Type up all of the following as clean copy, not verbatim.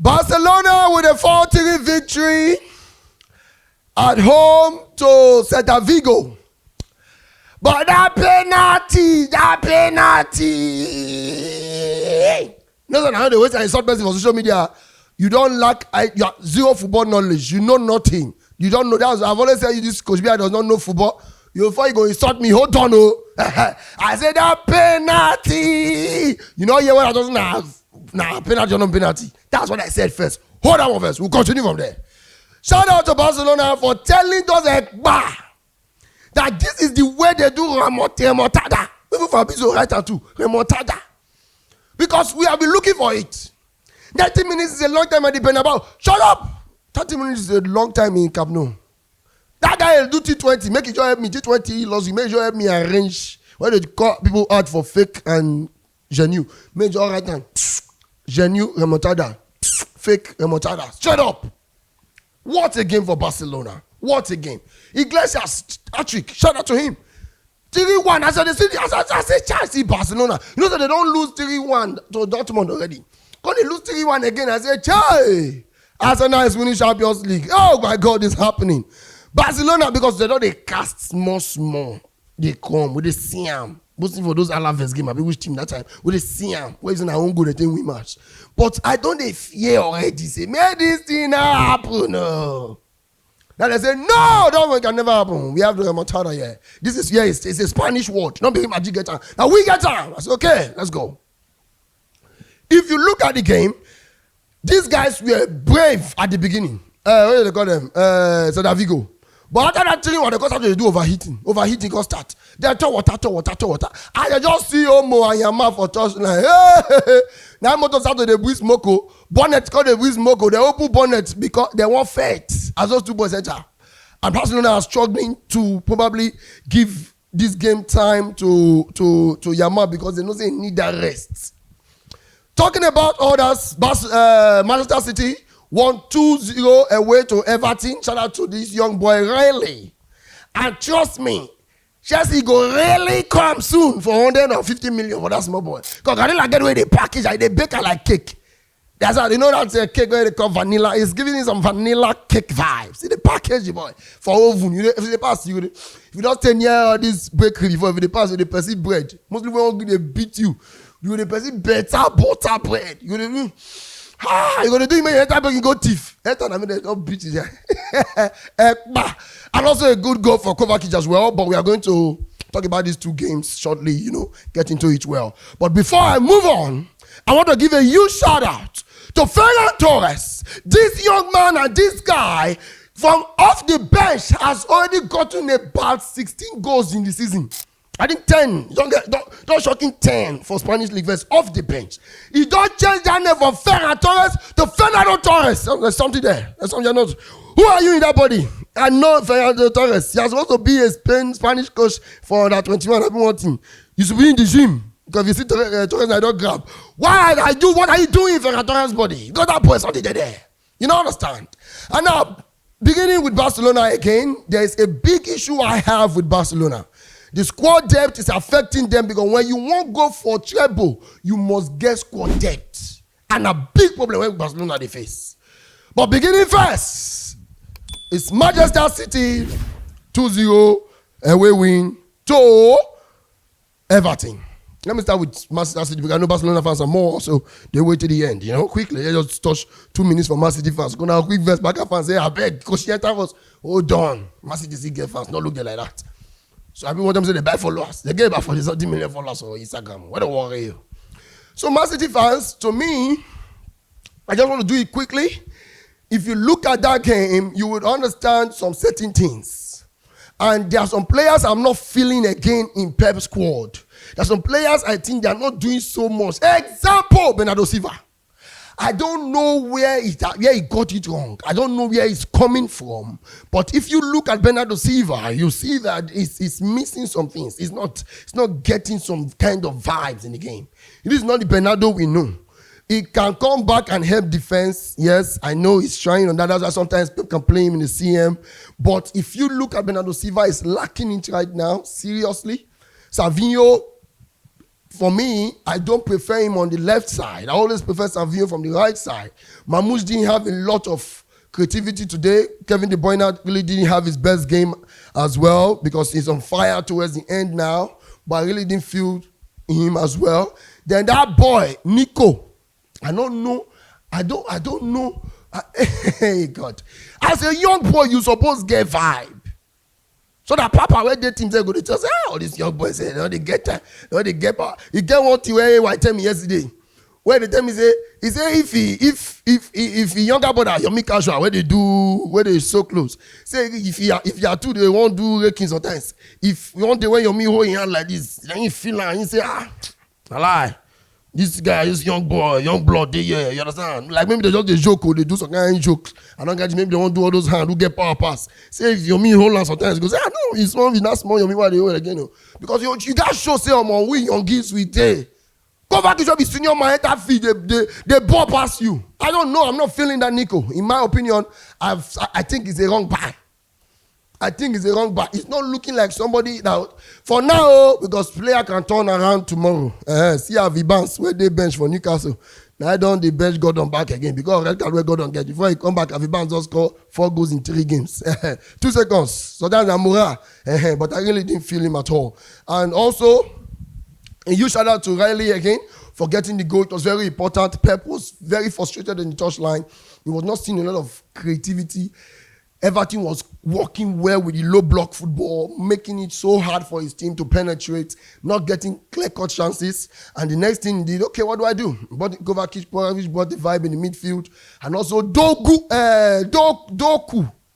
Barcelona with a 4-3 victory at home to Celta Vigo. But that penalty. No, how they wait and insult person for social media. You don't lack, you have zero football knowledge. You know nothing. You don't know. I've always said you this coach does not know football. Before you go insult me, hold on. Oh. I said that penalty. You know, yeah, what I doesn't have. Nah, penalty or no penalty. That's what I said first. Hold on first. We'll continue from there. Shout out to Barcelona for telling us that this is the way they do remontada. Even Fabrizio right too. Remontada. Because we have been looking for it. 90 minutes is a long time at the Bernabeu. Shut up! 30 minutes is a long time in Camp Nou. That guy will do T20. Make it sure help me. T20 loss. Make sure help me arrange where they call people out for fake and genuine. Make sure right now. Genuine remontada. Fake remontada. Shut up! What a game for Barcelona. What a game. Iglesias, hat-trick. Shout out to him. 3-1. I said, Chelsea, Barcelona. You know that they don't lose 3-1 to Dortmund already. When they lose 3-1 again, I said, Chai. Arsenal is winning Champions League. Oh my God, it's happening. Barcelona, because they know they cast small. They come with the Siam. Mostly for those Alaves game, I be which team that time. With the Siam. Where is in our own good, they think we match. But I don't fear already. Say, may this thing happen. No. Now they say, no, it can never happen. We have the remontada here. This is, it's a Spanish word. Not being magic getter. Now we get time. I said, okay, let's go. If you look at the game, these guys were brave at the beginning. What do they call them? Celta Vigo. But after that, what they got to do overheating. Overheating got start. They throw water. And you just see Omo and Yama for touch. Like, hey. Now motor start to the breeze Moko. Bonnet called the breeze Moko. They open bonnet because they want fight. As those two boys enter. And Barcelona are struggling to probably give this game time to Yama because they know they need that rest. Talking about others, Manchester City won 2-0 away to Everton. Shout out to this young boy, Riley. And trust me, Chelsea go really come soon for 150 million for that small boy. Because I don't get where they package, they bake it like cake. That's how they know that's a cake where they call vanilla. It's giving you some vanilla cake vibes. See the package, boy, for oven. If they pass you, if you don't 10 years this bakery before, if they pass you, they perceive bread. Most people they beat you. You will perceive better butter bread. You're going to do it, man. Every time you go thief. Every time I mean, they don't beat you. And also a good goal for Kovacic as well. But we are going to talk about these two games shortly, get into it well. But before I move on, I want to give a huge shout out to Ferran Torres. This young man and this guy from off the bench has already gotten about 16 goals in the season. I think 10. Don't shocking 10 for Spanish League verse off the bench. He don't change that name from Ferran Torres to Fernando Torres. There's something there. There's something you're not. Who are you in that body? I know Fernando Torres. He has supposed to be a Spanish coach for that 21 everyone team. You should be in the gym. Because if you see Torres, I don't grab. What are you doing in Ferran Torres' body? You got that boy something there. You don't understand. And now, beginning with Barcelona again, there is a big issue I have with Barcelona. The squad depth is affecting them because when you won't go for treble, you must get squad depth. And a big problem with Barcelona they face. But beginning first, it's Manchester City 2-0 away win to Everton. Let me start with Manchester City because I know Barcelona fans are more, so they wait to the end. Quickly. They just touch 2 minutes for Man City fans. Go now, quick verse. Barca fans say, I beg, Cochieta was, hold on. Man City get fans, not look there like that. So I want them to say they buy followers. They get about 40 million followers on Instagram. What a worry. So Man City fans, to me, I just want to do it quickly. If you look at that game, you would understand some certain things. And there are some players I'm not feeling again in Pep's squad. There are some players I think they are not doing so much. Example, Bernardo Silva. I don't know where he got it wrong. I don't know where he's coming from. But if you look at Bernardo Silva, you see that he's missing some things. He's not getting some kind of vibes in the game. It is not the Bernardo we know. He can come back and help defense. Yes, I know he's trying on that. That's why sometimes people can play him in the CM. But if you look at Bernardo Silva, he's lacking it right now. Seriously. Savinho for me, I don't prefer him on the left side. I always prefer Savio from the right side. Mamouche didn't have a lot of creativity today. Kevin De Bruyne really didn't have his best game as well because he's on fire towards the end now. But I really didn't feel him as well. Then that boy, Nico, I don't know. Hey, God. As a young boy, you supposed to get vibe. So that Papa, when they team, they go to tell us, all these young boys say, they get time, they get power. He get one thing where I tell me yesterday. Where they tell me, he say if he younger brother, Yomi Casual, where they so close. Say if you are two, they won't do raking sometimes. If you want the way Yomi hold your hand like this, then you feel like you say, I lie. This guy, this young boy, young blood, you understand? Like maybe they just they joke or they do some kind of jokes. I don't get you, maybe they won't do all those hands who get power pass. Say if Yomi hold on sometimes, he goes, no, it's not small Yomi, why they hold again? No. Because you got show say we young kids with day. Go back to show be senior man that feed they ball past you. I don't know. I'm not feeling that Nico. In my opinion, I think it's a wrong buy. It's not looking like somebody that for now because player can turn around tomorrow. See how he bounce where they bench for Newcastle. Now don't they bench Gordon back again because red card where Gordon get before he come back. Aviban just score 4 goals in 3 games. 2 seconds. So that's Amura. But I really didn't feel him at all. And also. A huge shout out to Riley again for getting the goal. It was very important. Pep was very frustrated in the touchline. He was not seeing a lot of creativity. Everton was working well with the low block football, making it so hard for his team to penetrate, not getting clear-cut chances. And the next thing he did, okay, what do I do? But Kovacic brought the vibe in the midfield. And also Doku.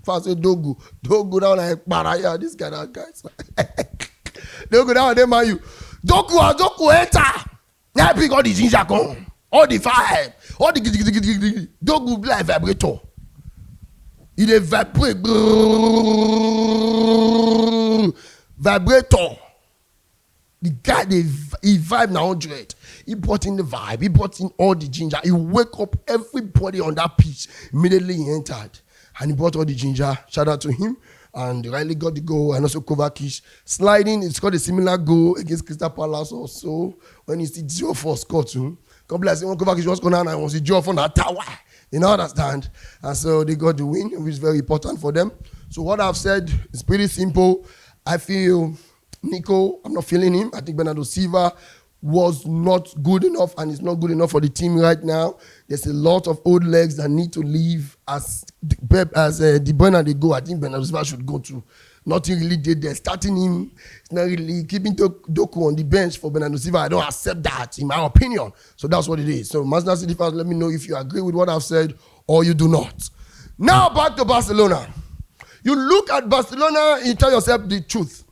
If I say Dogu down like Baraya, this guy, that guys. Dogu down, they man you. Doku enter. Now bring all the ginger come. All the vibe. All the Dogu be like vibrator. Il est vibrator. The guy, he vibe now 100. He brought in the vibe. He brought in all the ginger. He wake up everybody on that pitch. Immediately he entered. And he brought all the ginger. Shout out to him. And Riley got the goal. And also Kovacic sliding. He scored a similar goal against Crystal Palace also. When he see 0-4 score too. Come like when Kovacic was going on and was the draw from that tower. You know, understand? And so they got the win, which is very important for them. So what I've said is pretty simple. I feel Nico, I'm not feeling him. I think Bernardo Silva was not good enough and is not good enough for the team right now. There's a lot of old legs that need to leave as De Bruyne they go. I think Bernardo Silva should go too. Nothing really did there. Starting him, it's not really keeping Doku on the bench for Bernardo Silva. I don't accept that, in my opinion. So that's what it is. So Manchester City fans, let me know if you agree with what I've said or you do not. Now back to Barcelona. You look at Barcelona, you tell yourself the truth.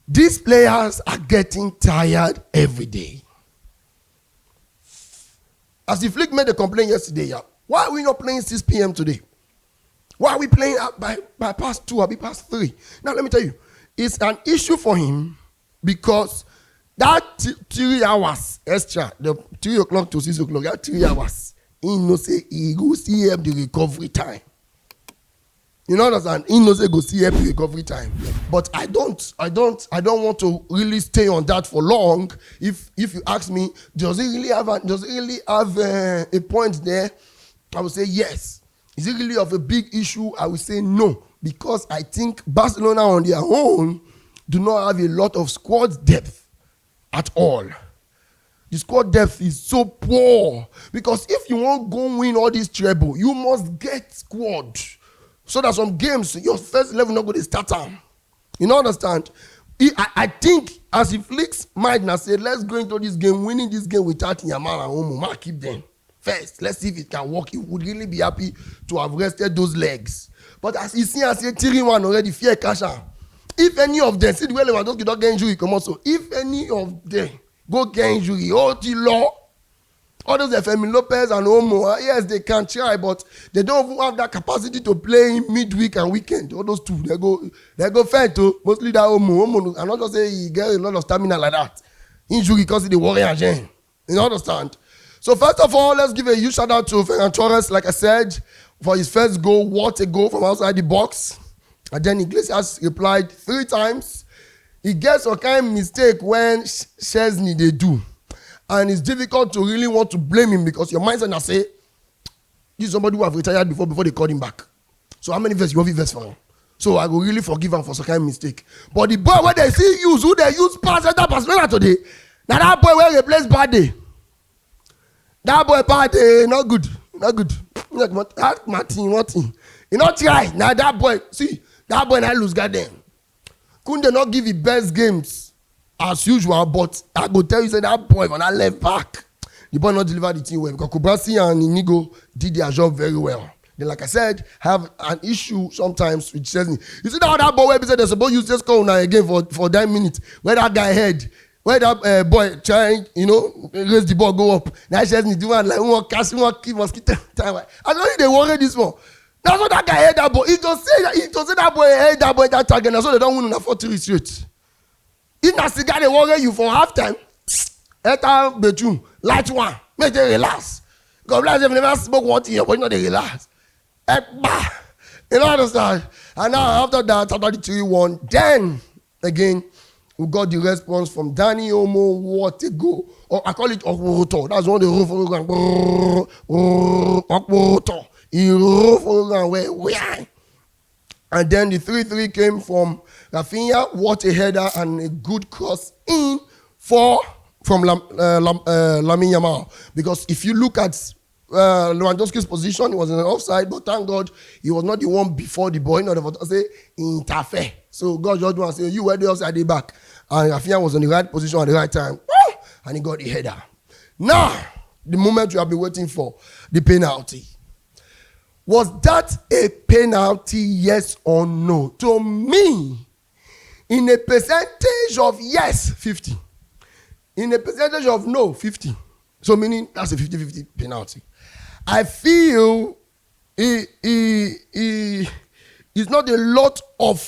These players are getting tired every day. As the Flick made a complaint yesterday, why are we not playing 6 p.m. today? Why are we playing by past 2 or past 3? Now, let me tell you, it's an issue for him because that 3 hours extra, the 3 o'clock to 6 o'clock, that 3 hours, he knows he go see him the recovery time. You know what I'm saying? He knows he go see him the recovery time. But I don't want to really stay on that for long. If you ask me, does he really have a point there? I would say yes. Is it really of a big issue? I would say no. Because I think Barcelona on their own do not have a lot of squad depth at all. The squad depth is so poor. Because if you want to go win all this treble, you must get squad. So that some games, your first level not going to start on. You know, understand? I think as if Flick's mind now say, let's go into this game, winning this game without Yamal and Omo. Keep them. First, let's see if it can work. He would really be happy to have rested those legs. But as you see, I say, Thierry one already fear cash out. If any of them, see the way Lewandowski don't get injury, come also. If any of them go get injury, all the law, all those Femi Lopez and Omo, yes, they can try, but they don't even have that capacity to play in midweek and weekend. All those two, they go fair too. Mostly that Omo. I'm not just say he get a lot of stamina like that. Injury because the warrior again. You understand? So first of all, let's give a huge shout out to Ferran Torres, like I said, for his first goal. What a goal from outside the box. And then Iglesias replied 3 times. he gets a kind of mistake when Chesney they do. And it's difficult to really want to blame him because your mindset now say, this is somebody who have retired before they called him back. So how many verses you want to verse for him? So I will really forgive him for some kind of mistake. But the boy where they see use, who they use pass that Barcelona today, now that boy where replace bad day. That boy bad day, not good. Not good. Not Martin. You not try. Now that boy, see, that boy now lose goddamn. Couldn't they not give the best games as usual? But I go tell you, say that boy when I left back, the boy not deliver the team well because Kubrasi and Inigo did their job very well. Then, like I said, have an issue sometimes with Chesney. You see that boy where they said they're supposed to use this call now again for 9 minutes. Where that guy head, where that boy trying, raise the ball, go up. Now Chesney do one like one catch, one keep mosquito time. I don't think they worry this one. That's what that guy head that boy. He just say that boy head that boy that target. That's why they don't win on a 40 straight. If that's the guy they worry you for halftime, enter bedroom, light one, make them relax. God bless them, never smoke one thing, but you know they relax. You know understand? And now after that, after the 3-1, then again we got the response from Danny Omo. What a goal! Or I call it Okwoto. That's one of the roof Okwoto. He roof where. And then the 3-3 came from Raphina. What a header and a good cross in from Lamine Yamal. Because if you look at Lewandowski's position, he was in an offside, but thank God he was not the one before the ball. Say interfere. So God just want to say, you were the offside the back. And Raphina was in the right position at the right time. And he got the header. Now, the moment you have been waiting for, the penalty. Was that a penalty, yes or no? To me, in a percentage of yes, 50. In a percentage of no, 50. So meaning that's a 50-50 penalty. I feel there's not a lot of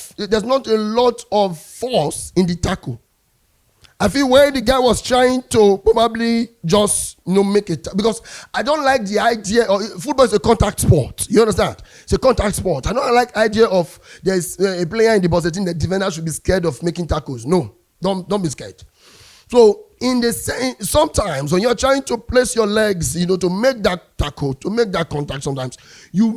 force in the tackle. I feel where the guy was trying to probably just make it, because I don't like the idea of football is a contact sport. You understand? It's a contact sport. I don't like the idea of there's a player in the box. I think the defender should be scared of making tackles. No, don't be scared. So sometimes when you're trying to place your legs, to make that tackle, to make that contact, sometimes you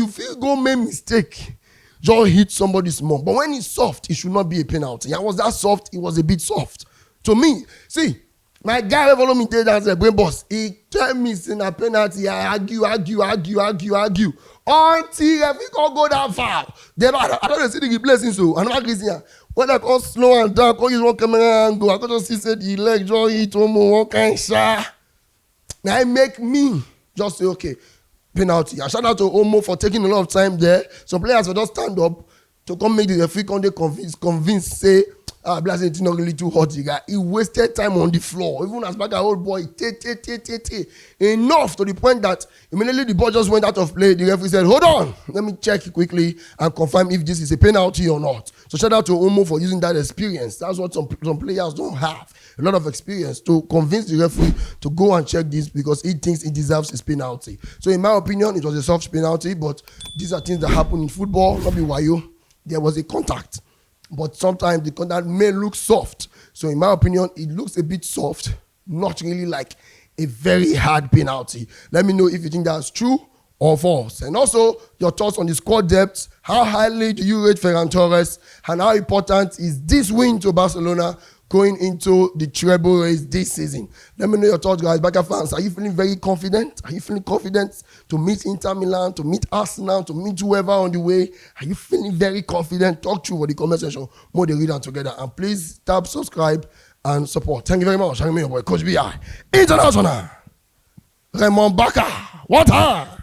feel make mistake, just hit somebody small. But when it's soft, it should not be a penalty. And was that soft? It was a bit soft. To me, see, my guy follow me today as a brain boss. He tell me it's a penalty. I argue. Until if he can't go that far, I don't see the blessing. So I'm not Christian. When I go slow and down, I use one camera angle. I just see the leg just hit one kind shot. Now it make me just say, okay, penalty. I shout out to Omo for taking a lot of time there. Some players will just stand up to come make the referee come they convince, say, Blasey, it's not really too hot, the guy. He wasted time on the floor. Even as back a old boy, enough to the point that immediately the ball just went out of play. The referee said, hold on, let me check quickly and confirm if this is a penalty or not. So shout out to Omo for using that experience. That's what some players don't have. A lot of experience to convince the referee to go and check this because he thinks it deserves his penalty. So in my opinion, it was a soft penalty, but these are things that happen in football, not be wayo. There was a contact. But sometimes the contact may look soft. So in my opinion, it looks a bit soft, not really like a very hard penalty. Let me know if you think that's true or false. And also, your thoughts on the squad depth. How highly do you rate Ferran Torres? And how important is this win to Barcelona going into the treble race this season? Let me know your thoughts, guys. Barca fans, are you feeling very confident? Are you feeling confident to meet Inter Milan, to meet Arsenal, to meet whoever on the way? Are you feeling very confident? Talk through for the comment section. More they read them together. And please tap subscribe and support. Thank you very much. I'm your boy, Coach BI International. Raymond Barca. What time?